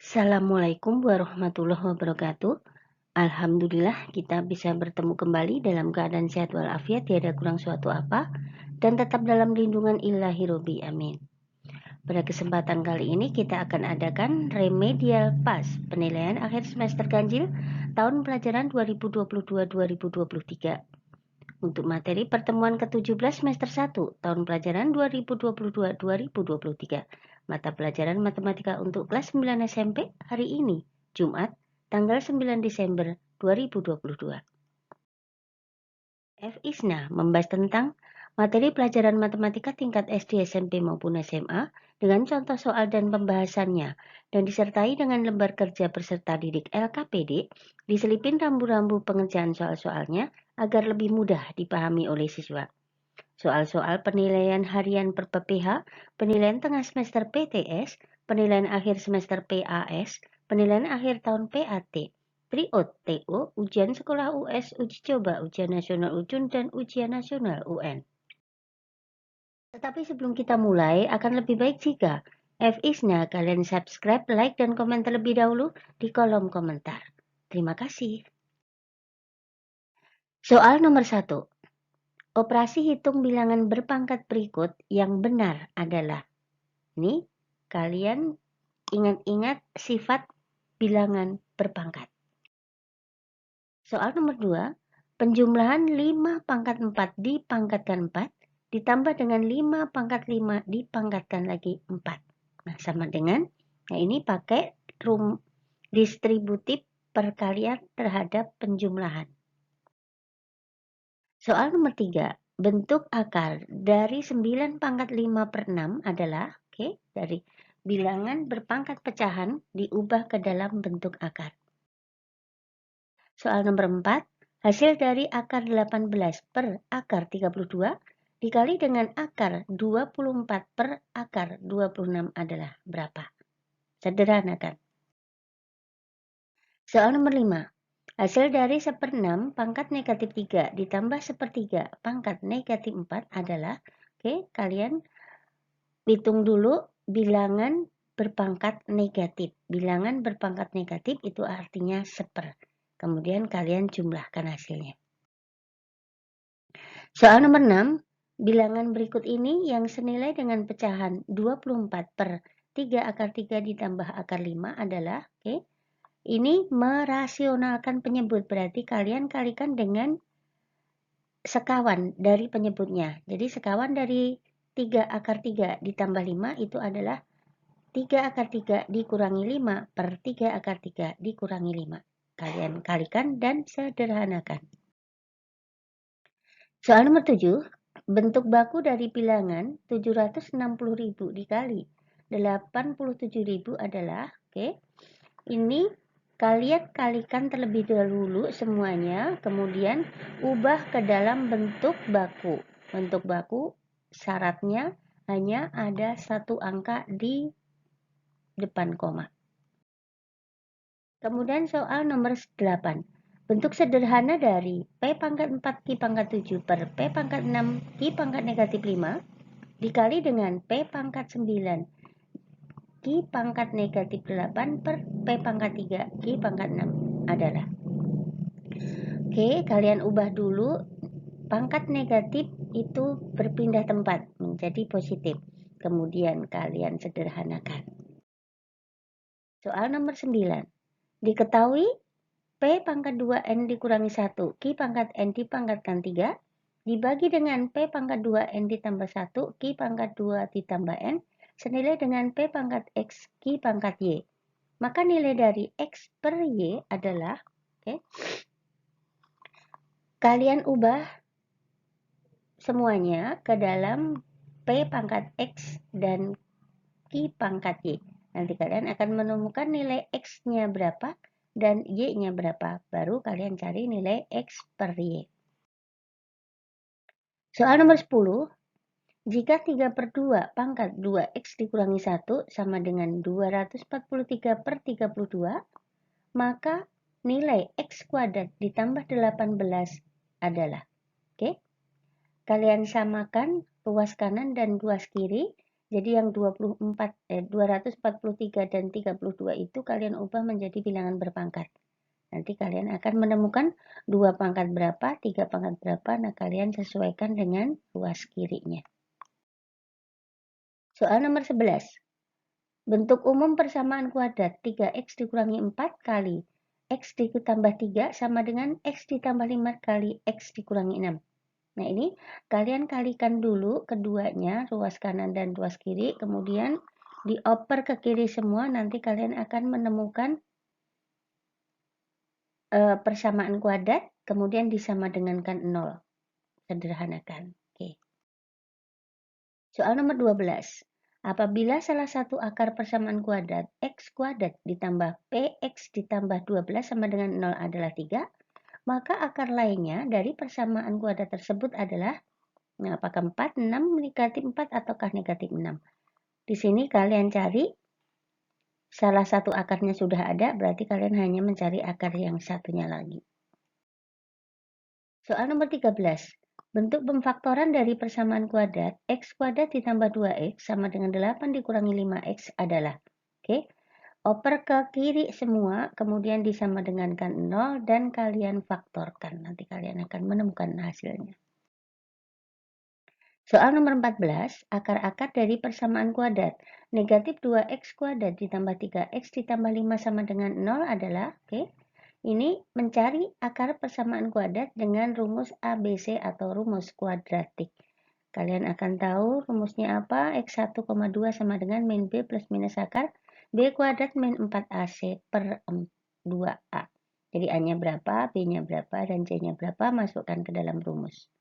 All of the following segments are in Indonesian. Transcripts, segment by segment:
Assalamualaikum warahmatullahi wabarakatuh. Alhamdulillah kita bisa bertemu kembali dalam keadaan sehat walafiat, tiada kurang suatu apa, dan tetap dalam lindungan ilahi Robi. Amin. Pada kesempatan kali ini kita akan adakan remedial PAS, penilaian akhir semester ganjil tahun pelajaran 2022-2023. Untuk materi pertemuan ke-17 semester 1 tahun pelajaran 2022-2023. Mata pelajaran matematika untuk kelas 9 SMP hari ini, Jumat, tanggal 9 Desember 2022. FISNA membahas tentang materi pelajaran matematika tingkat SD, SMP maupun SMA dengan contoh soal dan pembahasannya, dan disertai dengan lembar kerja peserta didik LKPD, diselipin rambu-rambu pengerjaan soal-soalnya agar lebih mudah dipahami oleh siswa. Soal-soal penilaian harian per PPH, penilaian tengah semester PTS, penilaian akhir semester PAS, penilaian akhir tahun PAT, Priot TO, ujian sekolah US, uji coba, ujian nasional UJUN, dan ujian nasional UN. Tetapi sebelum kita mulai, akan lebih baik jika FISNA kalian subscribe, like, dan komen terlebih dahulu di kolom komentar. Terima kasih. Soal nomor 1. Operasi hitung bilangan berpangkat berikut yang benar adalah, ini kalian ingat-ingat sifat bilangan berpangkat. Soal nomor 2, penjumlahan 5 pangkat 4 dipangkatkan 4 ditambah dengan 5 pangkat 5 dipangkatkan lagi 4. Nah, sama dengan, ini pakai distributif perkalian terhadap penjumlahan. Soal nomor 3, bentuk akar dari 9 pangkat 5 per 6 adalah, dari bilangan berpangkat pecahan diubah ke dalam bentuk akar. Soal nomor 4, hasil dari akar 18 per akar 32 dikali dengan akar 24 per akar 26 adalah berapa? Sederhanakan. Soal nomor 5, hasil dari 1/6 pangkat negatif 3 ditambah 1/3 pangkat negatif 4 adalah, kalian hitung dulu bilangan berpangkat negatif. Bilangan berpangkat negatif itu artinya 1/. Kemudian kalian jumlahkan hasilnya. Soal nomor 6, bilangan berikut ini yang senilai dengan pecahan 24 per 3 akar 3 ditambah akar 5 adalah, ini merasionalkan penyebut, berarti kalian kalikan dengan sekawan dari penyebutnya. Jadi sekawan dari 3 akar 3 ditambah 5 itu adalah 3 akar 3 dikurangi 5 per 3 akar 3 dikurangi 5. Kalian kalikan dan sederhanakan. Soal nomor 7, bentuk baku dari bilangan 760.000 dikali 87.000 adalah, ini kalian kalikan terlebih dahulu semuanya, kemudian ubah ke dalam bentuk baku. Bentuk baku syaratnya hanya ada satu angka di depan koma. Kemudian soal nomor 8. Bentuk sederhana dari P pangkat 4 Q pangkat 7 per P pangkat 6 Q pangkat negatif 5 dikali dengan P pangkat 9 Q pangkat negatif 8 per P pangkat 3 Q pangkat 6 adalah. Kalian ubah dulu pangkat negatif itu berpindah tempat menjadi positif. Kemudian kalian sederhanakan. Soal nomor 9. Diketahui P pangkat 2N dikurangi 1, Q pangkat N dipangkatkan 3, dibagi dengan P pangkat 2N ditambah 1, Q pangkat 2 ditambah N, senilai dengan P pangkat X, Q pangkat Y. Maka nilai dari X per Y adalah, kalian ubah semuanya ke dalam P pangkat X dan Q pangkat Y. Nanti kalian akan menemukan nilai X-nya berapa dan Y-nya berapa. Baru kalian cari nilai X per Y. Soal nomor 10. Jika 3/2 pangkat 2X dikurangi 1 sama dengan 243 per 32, maka nilai X kuadrat ditambah 18 adalah. Kalian samakan ruas kanan dan ruas kiri Jadi yang 243 dan 32 itu kalian ubah menjadi bilangan berpangkat. Nanti kalian akan menemukan 2 pangkat berapa, 3 pangkat berapa. Nah, kalian sesuaikan dengan ruas kirinya. Soal nomor 11. Bentuk umum persamaan kuadrat 3x dikurangi 4 kali x ditambah 3 sama dengan x ditambah 5 kali x dikurangi 6. Nah, ini kalian kalikan dulu keduanya, ruas kanan dan ruas kiri, kemudian dioper ke kiri semua, nanti kalian akan menemukan persamaan kuadrat, kemudian disama dengankan 0. Sederhanakan. Oke. Soal nomor 12. Apabila salah satu akar persamaan kuadrat x kuadrat ditambah px ditambah 12 sama dengan 0 adalah 3, maka akar lainnya dari persamaan kuadrat tersebut adalah, nah, apakah 4, 6, negatif 4, ataukah negatif 6? Di sini kalian cari salah satu akarnya sudah ada, berarti kalian hanya mencari akar yang satunya lagi. Soal nomor 13. Bentuk pemfaktoran dari persamaan kuadrat x kuadrat ditambah 2x sama dengan 8 dikurangi 5x adalah, oke, oper ke kiri semua, kemudian disama dengankan 0 dan kalian faktorkan. Nanti kalian akan menemukan hasilnya. Soal nomor 14, akar-akar dari persamaan kuadrat. Negatif 2x kuadrat ditambah 3x ditambah 5 sama dengan 0 adalah, oke, ini mencari akar persamaan kuadrat dengan rumus ABC atau rumus kuadratik. Kalian akan tahu rumusnya apa? X1, 2 sama dengan min B plus minus akar B kuadrat min 4AC per 2A. Jadi A-nya berapa, B-nya berapa, dan C-nya berapa, masukkan ke dalam rumus.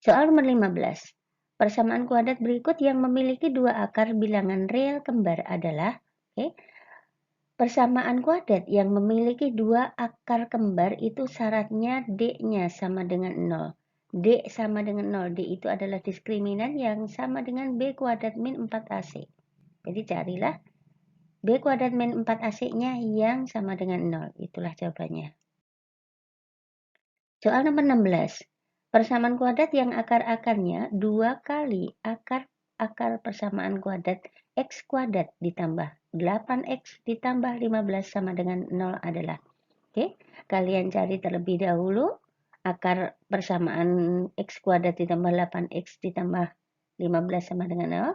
Soal nomor 15. Persamaan kuadrat berikut yang memiliki dua akar bilangan real kembar adalah, oke, persamaan kuadrat yang memiliki dua akar kembar itu syaratnya D-nya sama dengan 0. D sama dengan 0. D itu adalah diskriminan yang sama dengan B kuadrat min 4AC. Jadi carilah B kuadrat min 4AC-nya yang sama dengan 0. Itulah jawabannya. Soal nomor 16. Persamaan kuadrat yang akar-akarnya 2 kali akar persamaan kuadrat x kuadrat ditambah 8x ditambah 15 sama dengan 0 adalah. Oke, kalian cari terlebih dahulu akar persamaan x kuadrat ditambah 8x ditambah 15 sama dengan 0.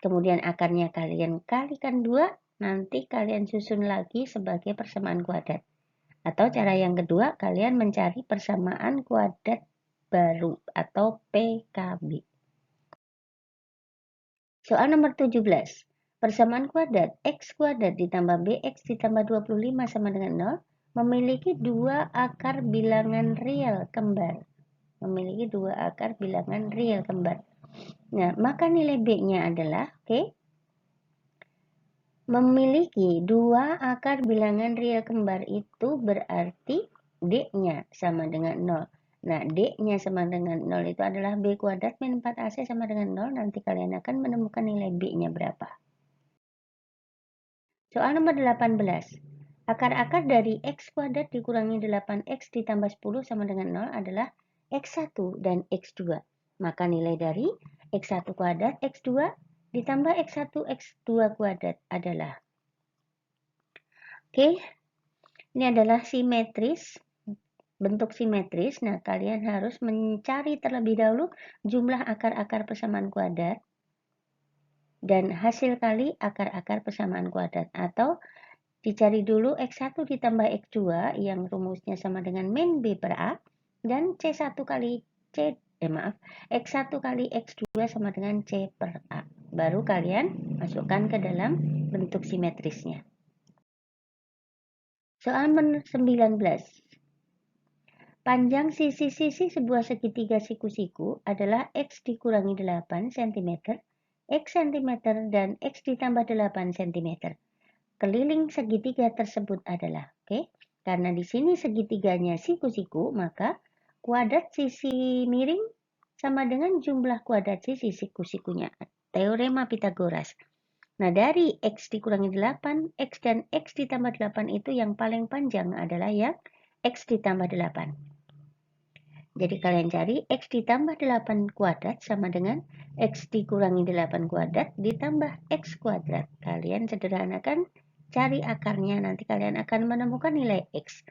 Kemudian akarnya kalian kalikan 2, nanti kalian susun lagi sebagai persamaan kuadrat. Atau cara yang kedua, kalian mencari persamaan kuadrat baru atau PKB. Soal nomor 17. Persamaan kuadrat x kuadrat ditambah bx ditambah 25 sama dengan 0 memiliki dua akar bilangan real kembar. Memiliki dua akar bilangan real kembar. Nah, maka nilai b-nya adalah, oke, memiliki dua akar bilangan real kembar itu berarti D-nya sama dengan 0. Nah, D-nya sama dengan 0 itu adalah B kuadrat min 4AC sama dengan 0. Nanti kalian akan menemukan nilai B-nya berapa. Soal nomor 18. Akar-akar dari X kuadrat dikurangi 8X ditambah 10 sama dengan 0 adalah X1 dan X2. Maka nilai dari X1 kuadrat X2 ditambah X1 X2 kuadrat adalah, oke, ini adalah simetris, bentuk simetris. Nah, kalian harus mencari terlebih dahulu jumlah akar-akar persamaan kuadrat dan hasil kali akar-akar persamaan kuadrat. Atau dicari dulu X1 ditambah X2 yang rumusnya sama dengan min B per A dan C1 kali X1 kali X2 sama dengan C per A. Baru kalian masukkan ke dalam bentuk simetrisnya. Soal nomor 19. Panjang sisi-sisi sebuah segitiga siku-siku adalah X dikurangi 8 cm, X cm, dan X ditambah 8 cm. Keliling segitiga tersebut adalah, oke, karena di sini segitiganya siku-siku, maka kuadrat sisi miring sama dengan jumlah kuadrat sisi siku-sikunya. Teorema Pitagoras. Nah, dari X dikurangi 8, X dan X ditambah 8 itu yang paling panjang adalah yang X ditambah 8. Jadi kalian cari X ditambah 8 kuadrat sama dengan X dikurangi 8 kuadrat ditambah X kuadrat. Kalian sederhanakan, cari akarnya, nanti kalian akan menemukan nilai X.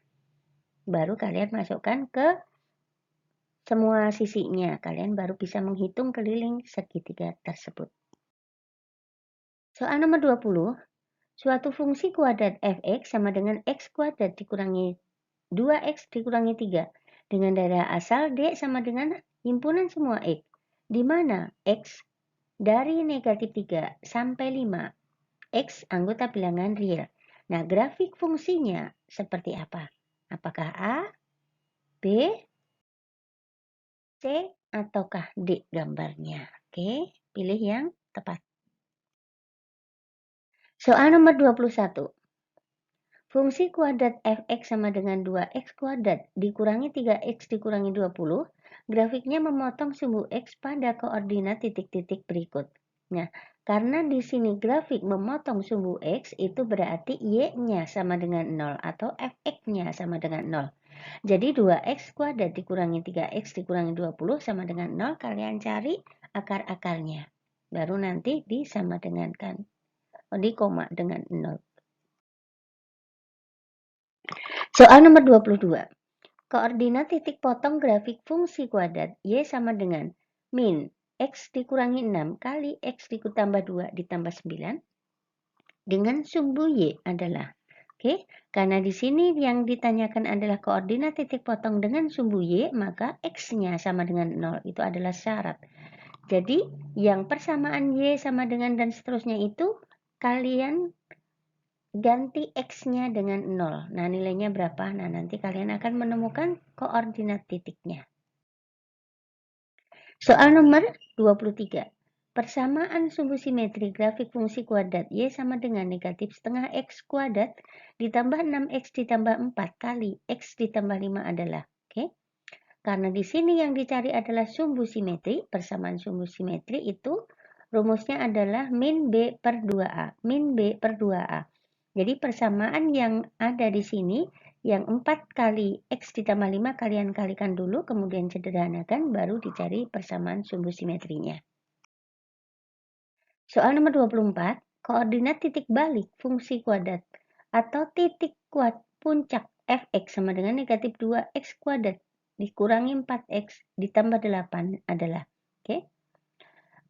Baru kalian masukkan ke semua sisinya. Kalian baru bisa menghitung keliling segitiga tersebut. Soal nomor 20, suatu fungsi kuadrat f(x) sama dengan x kuadrat dikurangi 2x dikurangi 3 dengan daerah asal D sama dengan himpunan semua X, di mana X dari negatif 3 sampai 5, X anggota bilangan real. Nah, grafik fungsinya seperti apa? Apakah A, B, C, ataukah D gambarnya? Oke, pilih yang tepat. Soal nomor 21. Fungsi kuadrat f(x) sama dengan 2x kuadrat dikurangi 3x dikurangi 20, grafiknya memotong sumbu x pada koordinat titik-titik berikut. Nah, karena di sini grafik memotong sumbu x, itu berarti y-nya sama dengan 0 atau fx-nya sama dengan 0. Jadi 2x kuadrat dikurangi 3x dikurangi 20 sama dengan 0, kalian cari akar-akarnya. Baru nanti disama dengankan, di koma dengan 0. Soal nomor 22. Koordinat titik potong grafik fungsi kuadrat y sama dengan min x dikurangi 6 kali x ditambah 2 ditambah 9 dengan sumbu y adalah. Oke, karena di sini yang ditanyakan adalah koordinat titik potong dengan sumbu y, maka x-nya sama dengan 0. Itu adalah syarat. Jadi, yang persamaan y sama dengan dan seterusnya itu kalian ganti X-nya dengan 0. Nah, nilainya berapa? Nah, nanti kalian akan menemukan koordinat titiknya. Soal nomor 23. Persamaan sumbu simetri grafik fungsi kuadrat Y sama dengan negatif setengah X kuadrat ditambah 6X ditambah 4 kali X ditambah 5 adalah. Oke. Karena di sini yang dicari adalah sumbu simetri, persamaan sumbu simetri itu rumusnya adalah min B per 2A. Min B per 2A. Jadi persamaan yang ada di sini, yang 4 kali X ditambah 5 kalian kalikan dulu, kemudian sederhanakan, baru dicari persamaan sumbu simetrinya. Soal nomor 24, koordinat titik balik fungsi kuadrat atau titik puncak fx sama dengan negatif 2x kuadrat dikurangi 4x ditambah 8 adalah. Oke.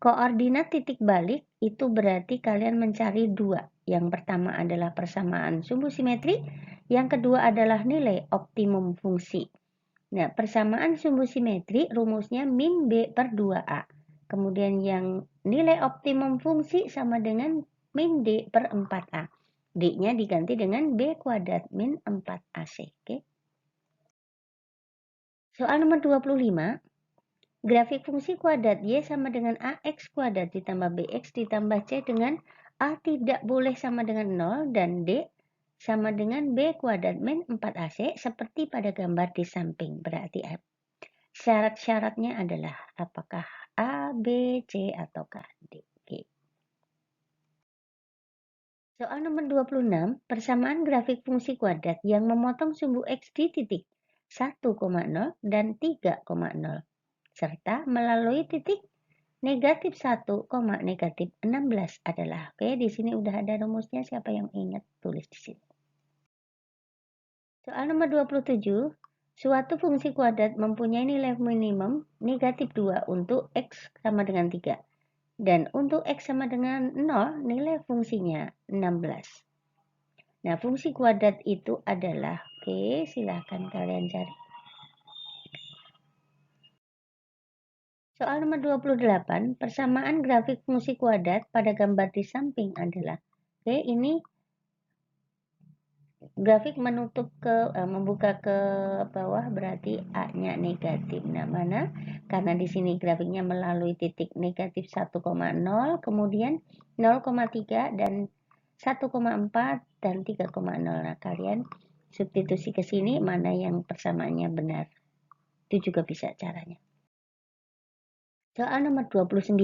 Koordinat titik balik itu berarti kalian mencari dua. Yang pertama adalah persamaan sumbu simetri, yang kedua adalah nilai optimum fungsi. Nah, persamaan sumbu simetri rumusnya min B per 2A. Kemudian yang nilai optimum fungsi sama dengan min D per 4A. D-nya diganti dengan B kuadrat min 4AC. Oke. Soal nomor 25. Grafik fungsi kuadrat Y sama dengan AX kuadrat ditambah BX ditambah C dengan A tidak boleh sama dengan 0 dan D sama dengan B kuadrat min 4AC seperti pada gambar di samping. Berarti syarat-syaratnya adalah apakah A, B, C, ataukah D. Oke. Soal nomor 26, persamaan grafik fungsi kuadrat yang memotong sumbu X di titik 1,0 dan 3,0. Serta melalui titik negatif 1, negatif 16 adalah. Oke, di sini udah ada rumusnya, siapa yang ingat tulis di sini. Soal nomor 27, suatu fungsi kuadrat mempunyai nilai minimum negatif 2 untuk X sama dengan 3. Dan untuk X sama dengan 0, nilai fungsinya 16. Nah, fungsi kuadrat itu adalah, oke, silahkan kalian cari. Soal nomor 28, persamaan grafik fungsi kuadrat pada gambar di samping adalah. Oke, ini grafik membuka ke bawah berarti A-nya negatif. Nah, mana? Karena di sini grafiknya melalui titik negatif 1,0, kemudian 0,3 dan 1,4 dan 3,0. Nah, kalian substitusi ke sini mana yang persamaannya benar. Itu juga bisa caranya. Soal nomor 29.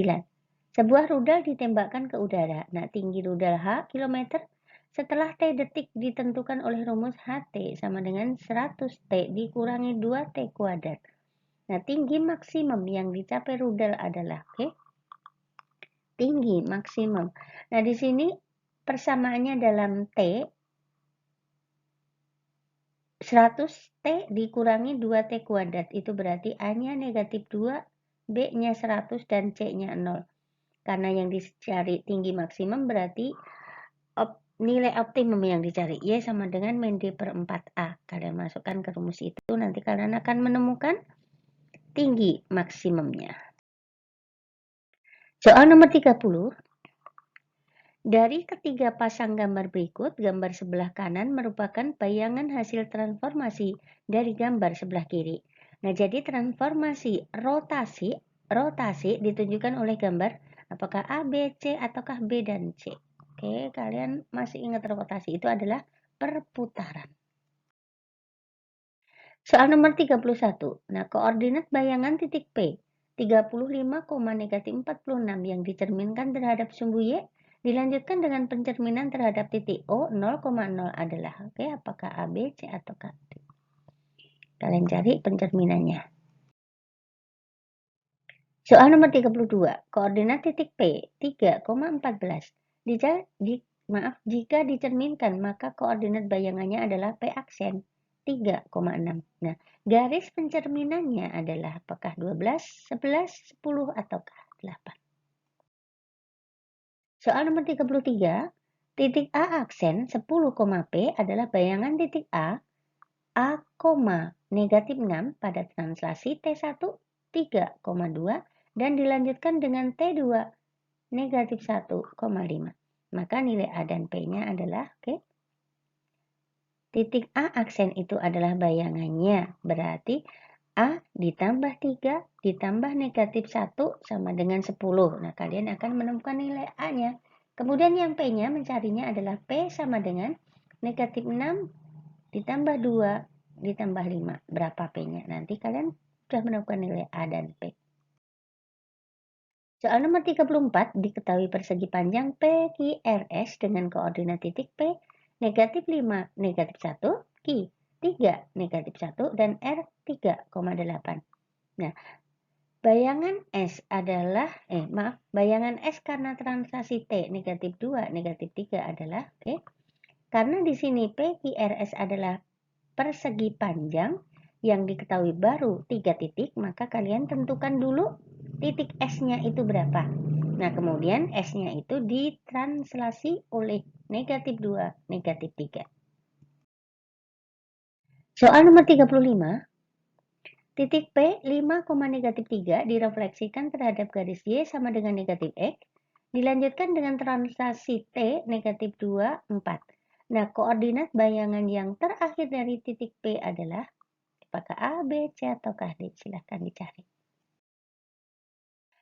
Sebuah rudal ditembakkan ke udara. Nah, tinggi rudal H kilometer setelah T detik ditentukan oleh rumus HT sama dengan 100T dikurangi 2T kuadrat. Nah, tinggi maksimum yang dicapai rudal adalah, tinggi maksimum. Nah, di sini persamaannya dalam T, 100T dikurangi 2T kuadrat, itu berarti A-nya negatif 2, B-nya 100, dan C-nya 0. Karena yang dicari tinggi maksimum berarti nilai optimum yang dicari. Y sama dengan min D per 4A. Kalian masukkan ke rumus itu, nanti kalian akan menemukan tinggi maksimumnya. Soal nomor 30. Dari ketiga pasang gambar berikut, gambar sebelah kanan merupakan bayangan hasil transformasi dari gambar sebelah kiri. Nah, jadi transformasi rotasi ditunjukkan oleh gambar apakah A, B, C, ataukah B dan C. Oke, kalian masih ingat rotasi itu adalah perputaran. Soal nomor 31. Nah, koordinat bayangan titik P 35,-46 yang dicerminkan terhadap sumbu Y dilanjutkan dengan pencerminan terhadap titik O 0,0 adalah, apakah A, B, C, atau D? Kalian cari pencerminannya. Soal nomor 32. Koordinat titik P 3,14. Jika dicerminkan, maka koordinat bayangannya adalah P aksen 3,6. Nah, garis pencerminannya adalah apakah 12, 11, 10, ataukah 8? Soal nomor 33. Titik A aksen 10, P adalah bayangan titik A, negatif 6 pada translasi T1, 3,2 dan dilanjutkan dengan T2, negatif 1,5. Maka nilai A dan P-nya adalah, titik A aksen itu adalah bayangannya. Berarti A ditambah 3 ditambah negatif 1 sama dengan 10. Nah, kalian akan menemukan nilai A-nya. Kemudian yang P-nya mencarinya adalah P sama dengan negatif 6 ditambah 2 ditambah 5. Berapa P-nya? Nanti kalian sudah menemukan nilai A dan P. Soal nomor 34, diketahui persegi panjang PQRS dengan koordinat titik P negatif 5, negatif 1, Q 3, negatif 1, dan R 3,8. Nah, bayangan S adalah, bayangan S karena translasi T negatif 2, negatif 3 adalah, karena di sini PQRS adalah persegi panjang yang diketahui baru 3 titik, maka kalian tentukan dulu titik S-nya itu berapa. Nah, kemudian S-nya itu ditranslasi oleh negatif 2, negatif 3. Soal nomor 35. Titik P 5, negatif 3 direfleksikan terhadap garis Y sama dengan negatif X. Dilanjutkan dengan translasi T negatif 2, 4. Nah, koordinat bayangan yang terakhir dari titik P adalah apakah A, B, C, ataukah D? Silahkan dicari.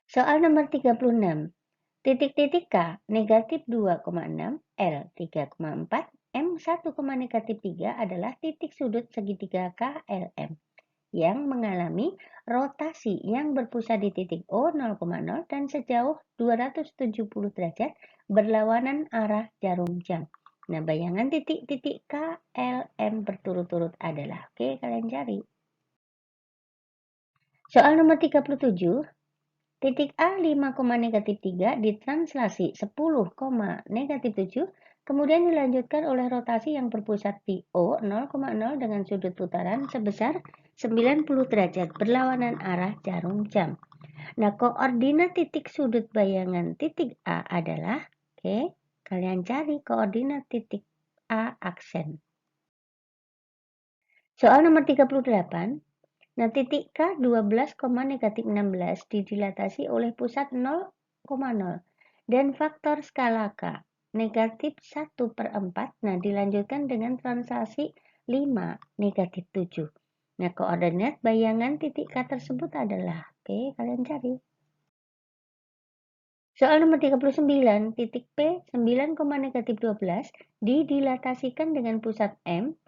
Soal nomor 36. Titik-titik K negatif 2,6, L 3,4, M 1, negatif 3 adalah titik sudut segitiga KLM yang mengalami rotasi yang berpusat di titik O 0,0 dan sejauh 270 derajat berlawanan arah jarum jam. Nah, bayangan titik-titik KLM berturut-turut adalah, kalian cari. Soal nomor 37. Titik A 5, negatif 3 ditranslasi 10, negatif 7, kemudian dilanjutkan oleh rotasi yang berpusat di O 0,0 dengan sudut putaran sebesar 90 derajat berlawanan arah jarum jam. Nah, koordinat titik sudut bayangan titik A adalah, kalian cari koordinat titik A aksen. Soal nomor 38. Nah, titik K 12, negatif 16 didilatasi oleh pusat 0,0 dan faktor skala K negatif 1/4. Nah, dilanjutkan dengan translasi 5, negatif 7. Nah, koordinat bayangan titik K tersebut adalah, kalian cari. Soal nomor 39, titik P 9, negatif 12 didilatasikan dengan pusat M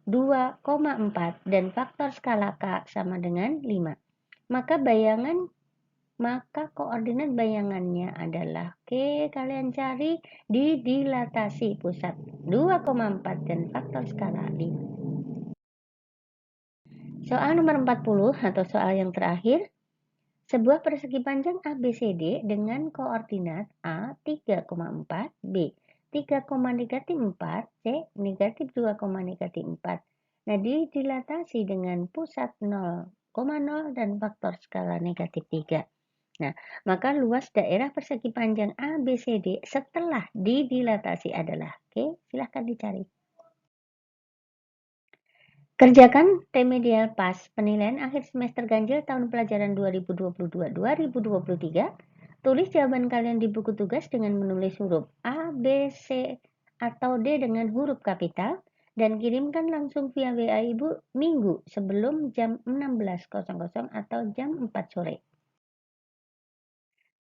2,4 dan faktor skala K sama dengan 5. Maka koordinat bayangannya adalah, kalian cari di dilatasi pusat 2,4 dan faktor skala 5. Soal nomor 40 atau soal yang terakhir, sebuah persegi panjang ABCD dengan koordinat A 3,4, B 3,4, C negatif 2,4. Nah, didilatasi dengan pusat 0,0 dan faktor skala negatif 3. Nah, maka luas daerah persegi panjang ABCD setelah didilatasi adalah, oke, silahkan dicari. Kerjakan remedial pas penilaian akhir semester ganjil tahun pelajaran 2022-2023. Tulis jawaban kalian di buku tugas dengan menulis huruf A, B, C, atau D dengan huruf kapital dan kirimkan langsung via WA Ibu minggu sebelum jam 16.00 atau jam 4 sore.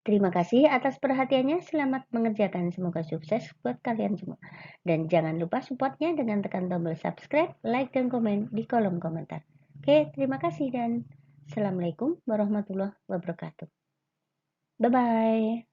Terima kasih atas perhatiannya. Selamat mengerjakan. Semoga sukses buat kalian semua. Dan jangan lupa supportnya dengan tekan tombol subscribe, like, dan komen di kolom komentar. Oke, terima kasih dan Assalamualaikum warahmatullahi wabarakatuh. Bye-bye.